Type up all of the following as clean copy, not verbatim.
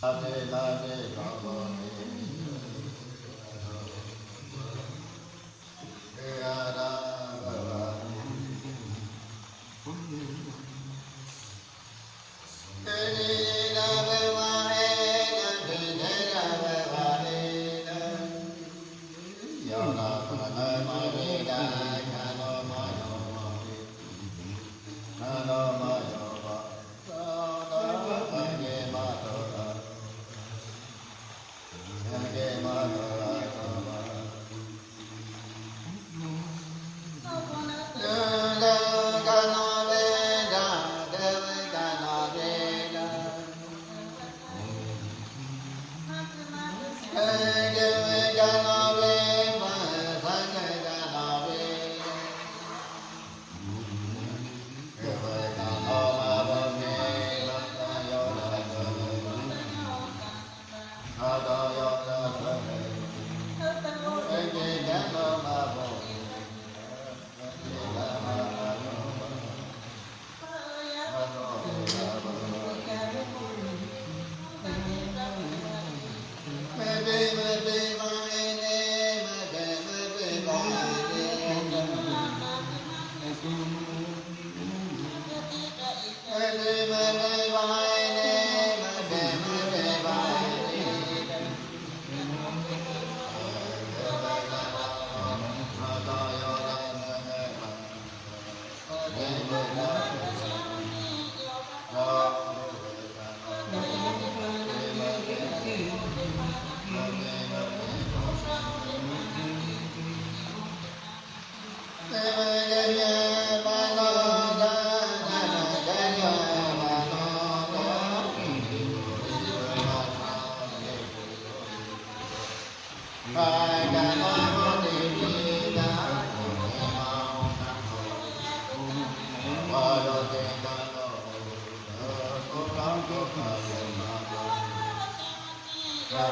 အ Hãy subscribe cho kênh Ghiền Mì Gõ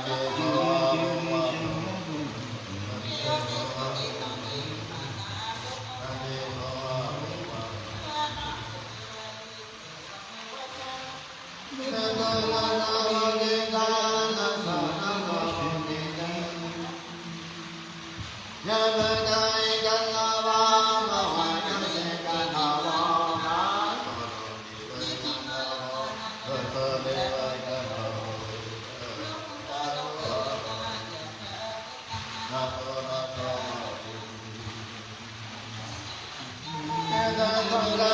để không bỏ lỡ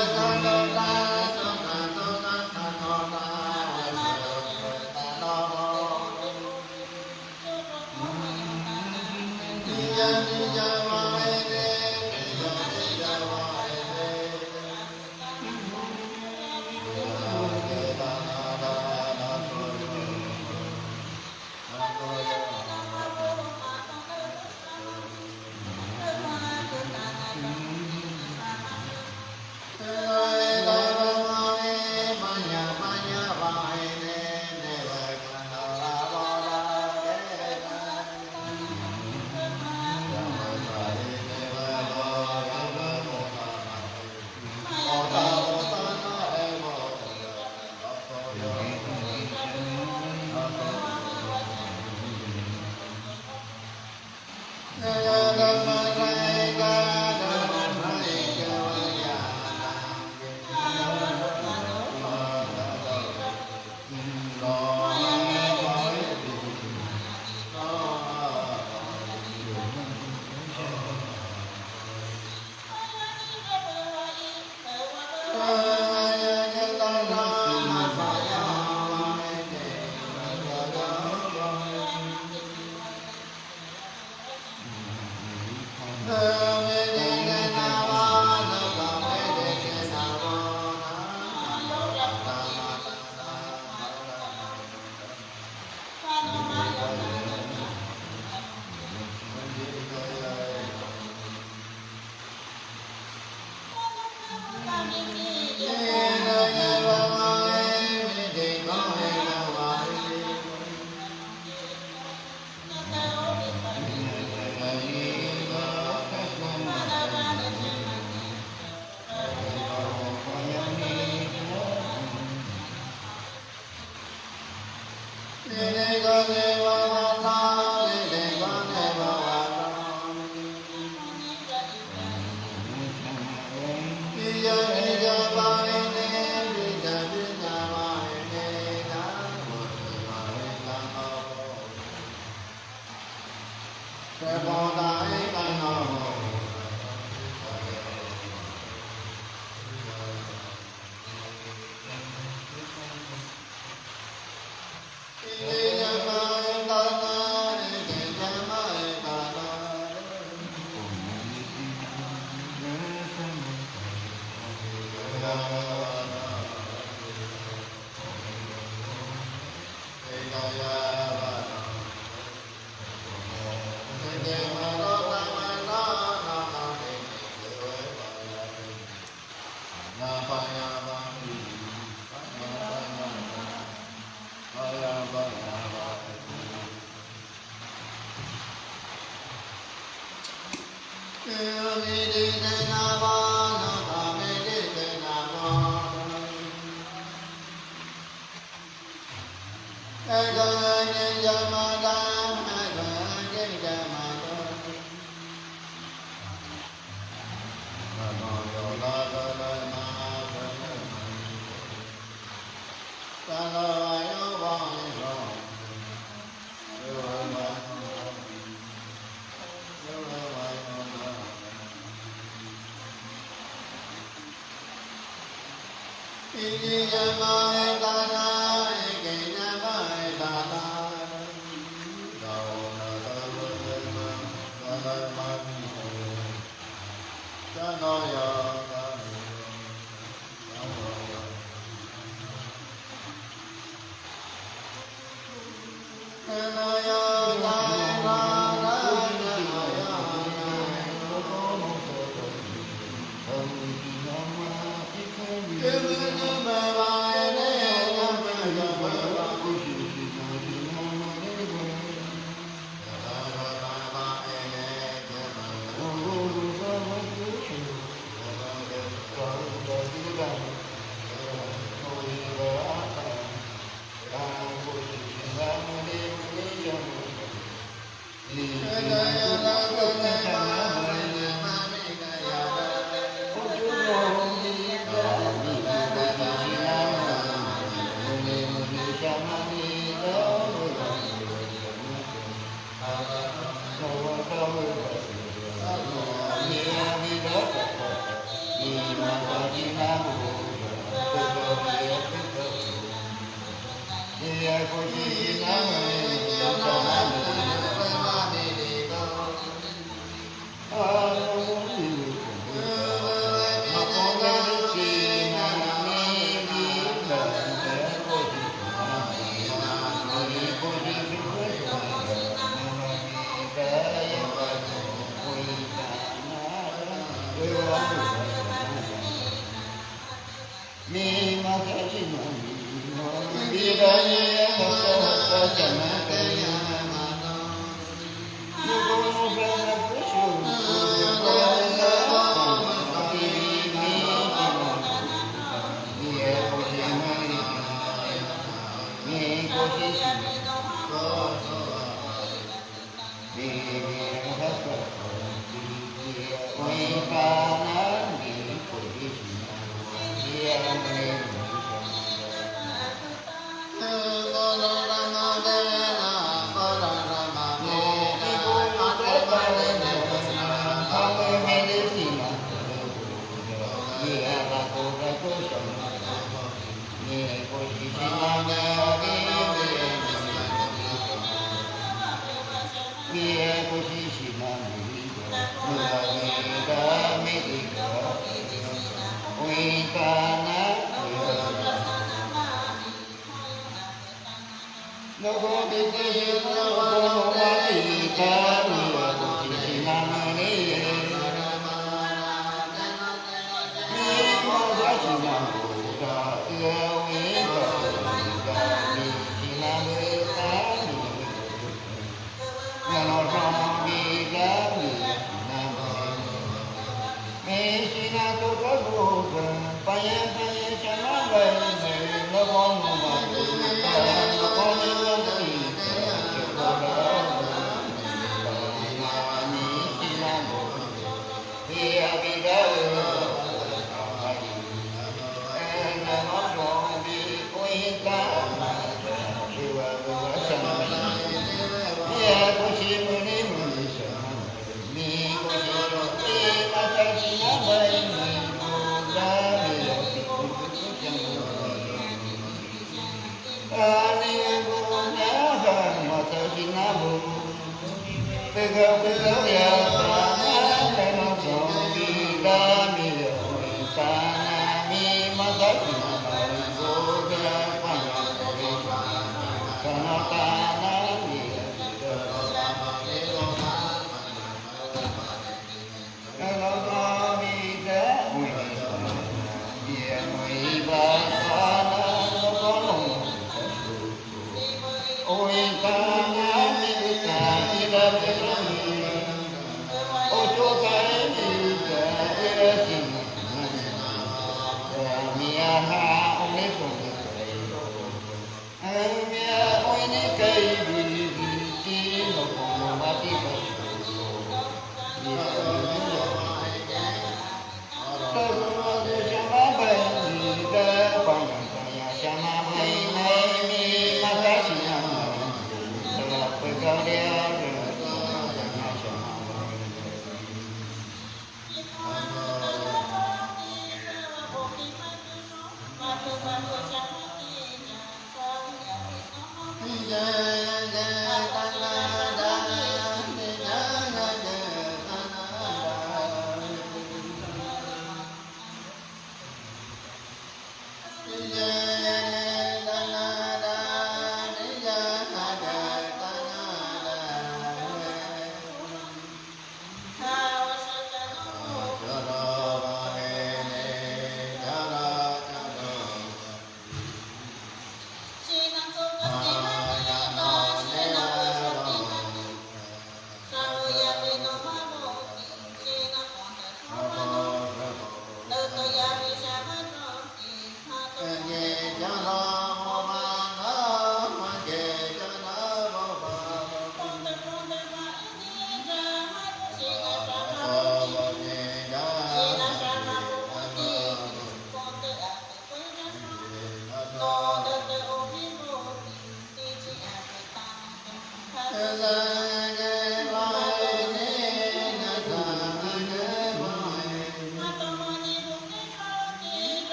Shama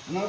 No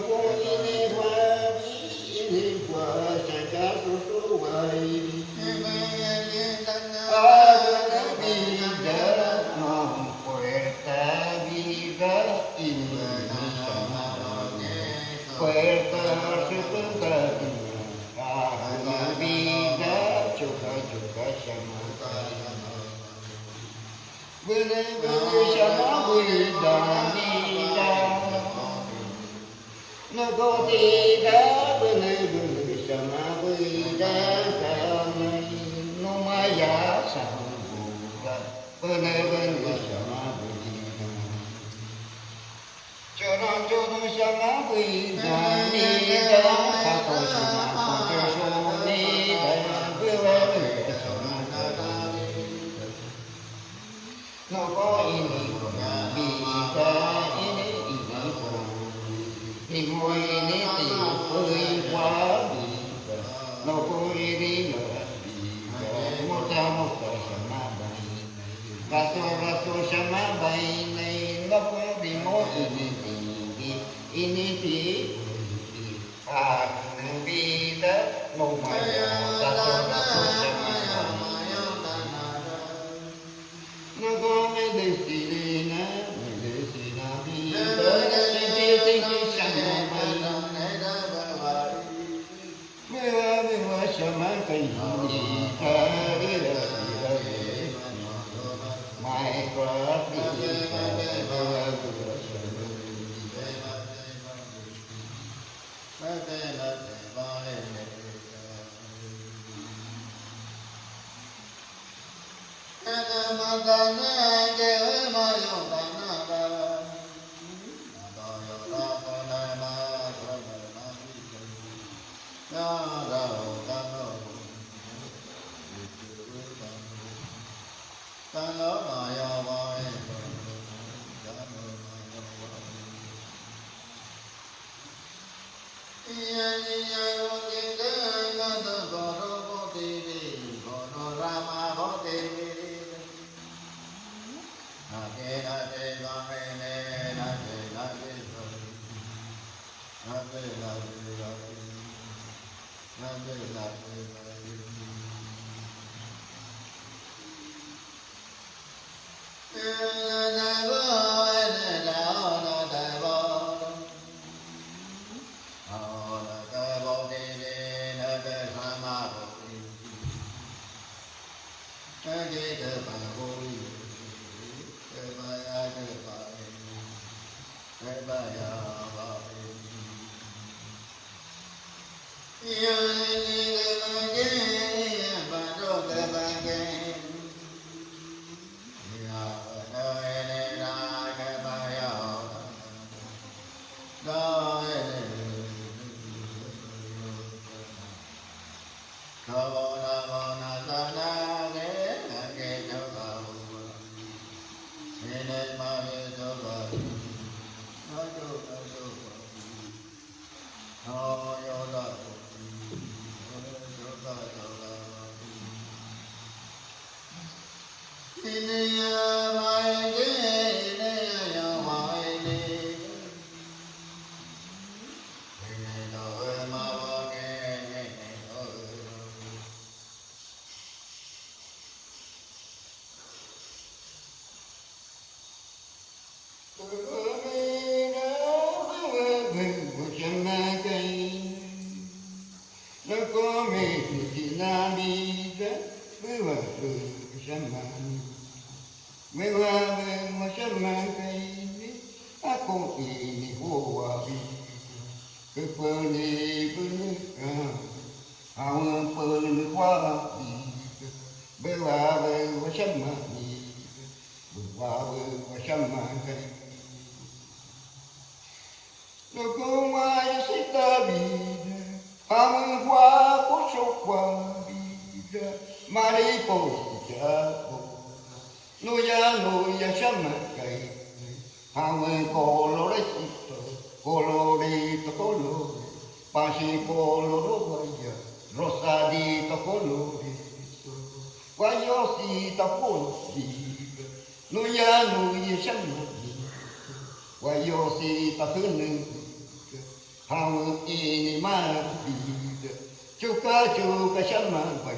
Chuka chuka sama pai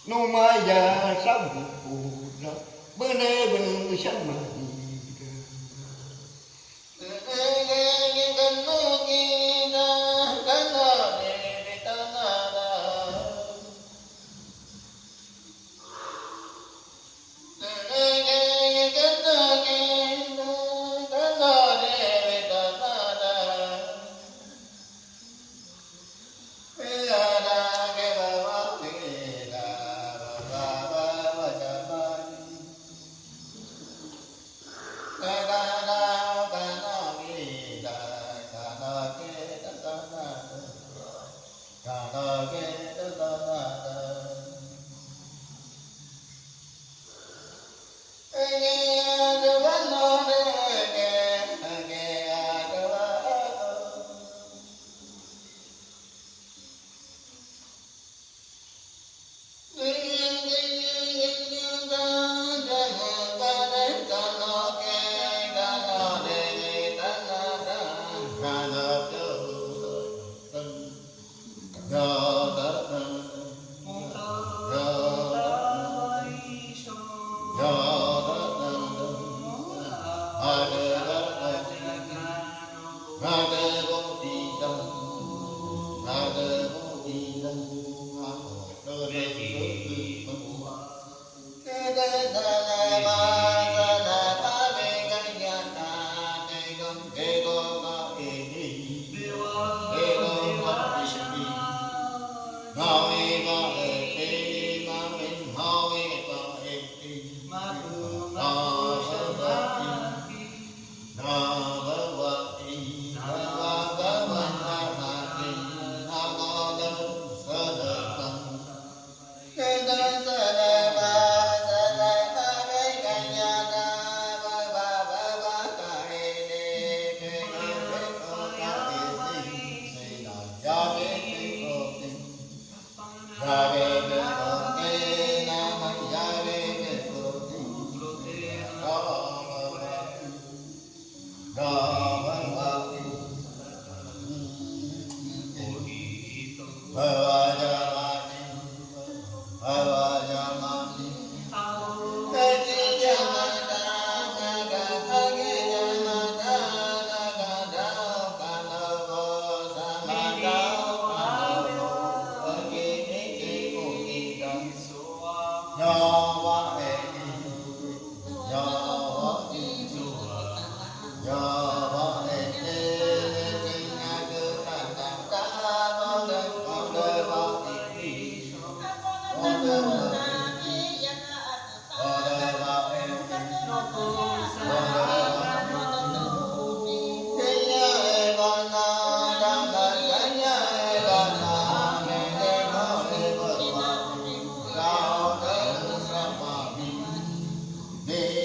no maya sabu pura bene bene sama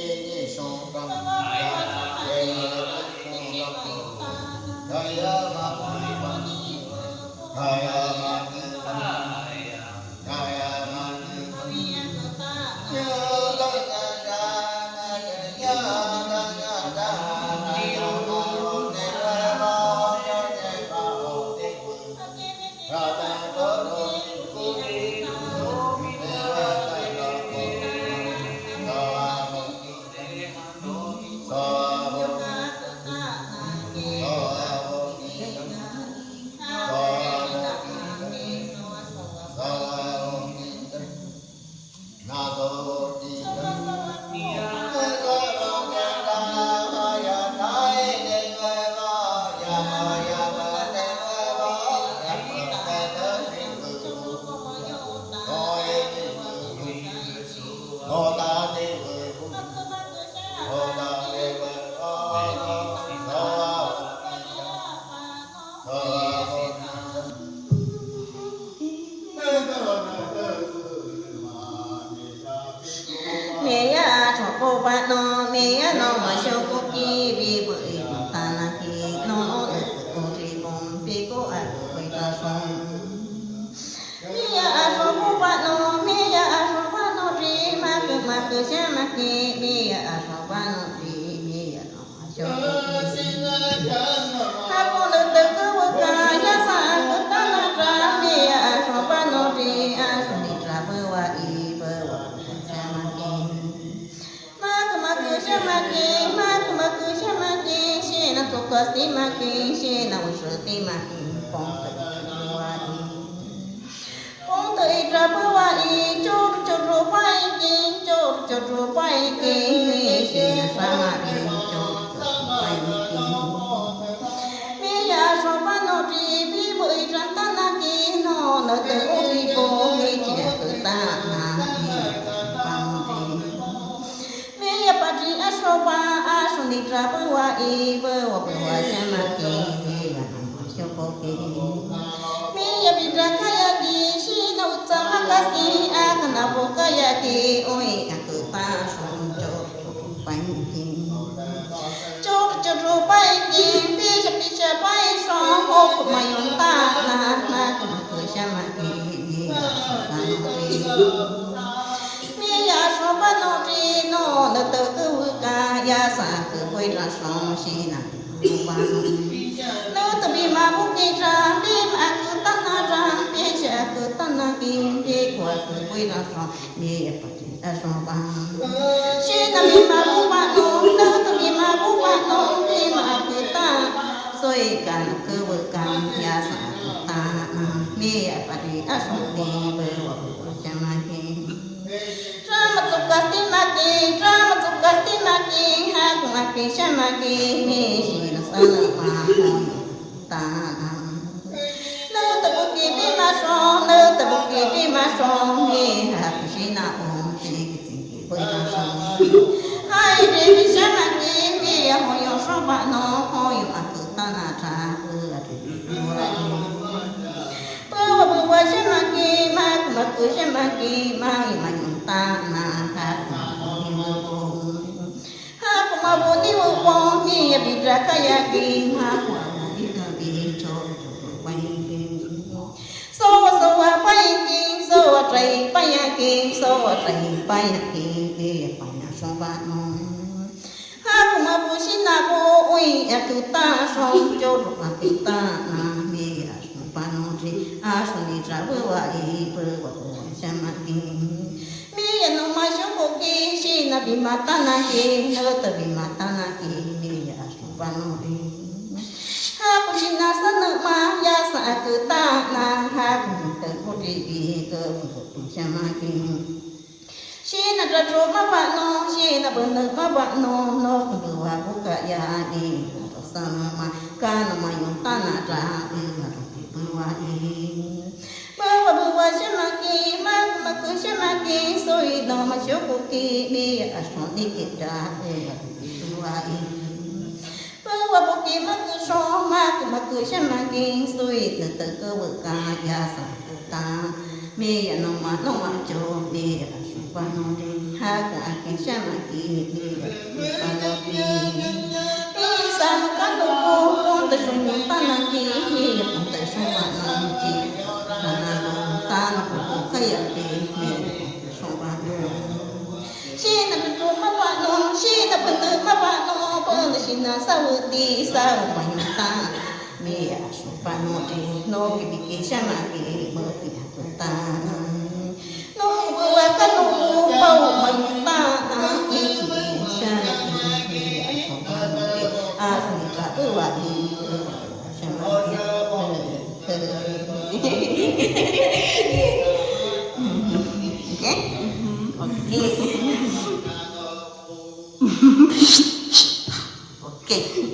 Hãy subscribe cho kênh Ghiền Mì Gõ để không bỏ lỡ mà phong tự qua y phong tự ra bơ qua y chốt chốt rồi bay kinh chốt chốt rồi bay kinh mi xin sa mà kinh chốt chốt bay kinh mi ya so ba no tri bi bơi ran ta na kinh no nợ tự ri cô mi chỉ tự ta na Pati asopa asuni trapua iwe wapua samaki wa namochopoke mi ya bidra kaya di shina utama kasi akana pokaya di oi akupa sonjo panki chok chok panki pisha pisha pai song hop mayon ta na na kuma samaki ya so ba no tri no na te ku ka ya sa ku koi ra song si na ba no no te bi ma bu ki tra bi ma ku ta na tra bi cha ku ta na ki bi kwa ku koi ra song ni ya pa ti a so ba si na bi ma bu ba no no te bi ma bu ba no bi ma ku ta soi kan ku bu kan ya sa ku ta na mi ya pa ti a so ni ba wa ku cha ma ki Drama tukastimaki, hakumaki, shamaki, mishi na sana mahono tana. No tabuki di maso, no tabuki di maso, mi hakushi na tiki tiki boy maso. Hai devi shamaki, mi ya hoyo shoba no hoyo akutana cha atu Bawa shamaki, maku shamaki, mai ta na ha ma bo ni wo bo ni ya bi ra ka ya ki ma kwa ni ka bi cho pai ki so wa pai ki so wa trai pai ya ki so wa trai pai ya ki ya pai na so ba no ha ma bo sin na bo oi ya tu ta so cho ro ma ki ta na mi ya so ba no ji a so ni tra bo wa i bo wa sha ma ki mi ya no ma sho ko ki shi na bi ma ta na ki no ta bi ma ta na ki mi ya so ba no ri ha ko shi na sa na ma ya sa ku ta na ha ku ta ko ri bi ko ku sha ma ki shi na tra tro ma ba no shi na ba na ma ba no no ku wa ku ka ya ni sa ma ka na ma yo ta na tra bi ma ku wa ni Bawa shamaki, maku shamaki, soi no mashokuki, mi ashoni kita tuai. Bawa buki maku shomak, maku shamaki, soi netaku wakaya sakuta, mi anoma jo, mi ashupanote, haku akin shamaki, mi ashupanote. Isa makanuku, ponte shumutanaki, mi ponte shumanaki. Sana ko kaya ke me so ba no shi na tu ma ba no shi na pa tu ma ba no pa na shi na sa u di sa u pa ni ta me ya so pa no ti no ki bi ki sha ma ki mo ki ta ta no bu wa ka no pa u ma ni ta ki sha ki ya so pa no ti a ni ka u wa ni sha ma ki Okay.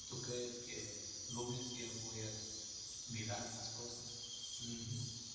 ¿Tú crees que Luis y él podían mirar las cosas?